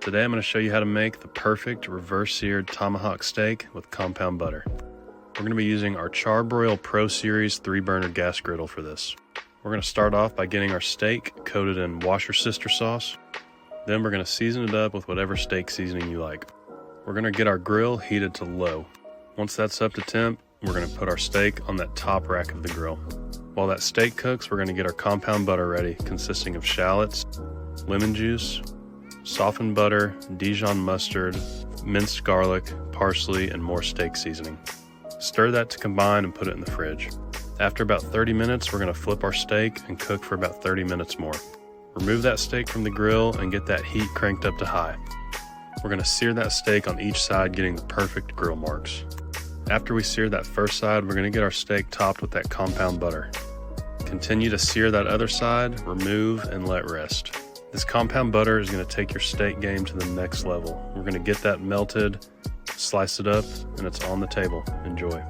Today I'm going to show you how to make the perfect reverse seared tomahawk steak with compound butter. We're going to be using our Charbroil Pro Series 3-burner gas griddle for this. We're going to start off by getting our steak coated in washer sister sauce. Then we're going to season it up with whatever steak seasoning you like. We're going to get our grill heated to low. Once that's up to temp, we're going to put our steak on that top rack of the grill. While that steak cooks, we're going to get our compound butter ready, consisting of shallots, lemon juice, softened butter, Dijon mustard, minced garlic, parsley, and more steak seasoning. Stir that to combine and put it in the fridge. After about 30 minutes, we're going to flip our steak and cook for about 30 minutes more. Remove that steak from the grill and get that heat cranked up to high. We're going to sear that steak on each side, getting the perfect grill marks. After we sear that first side, we're going to get our steak topped with that compound butter. Continue to sear that other side, remove, and let rest. This compound butter is going to take your steak game to the next level. We're going to get that melted, slice it up, and it's on the table. Enjoy.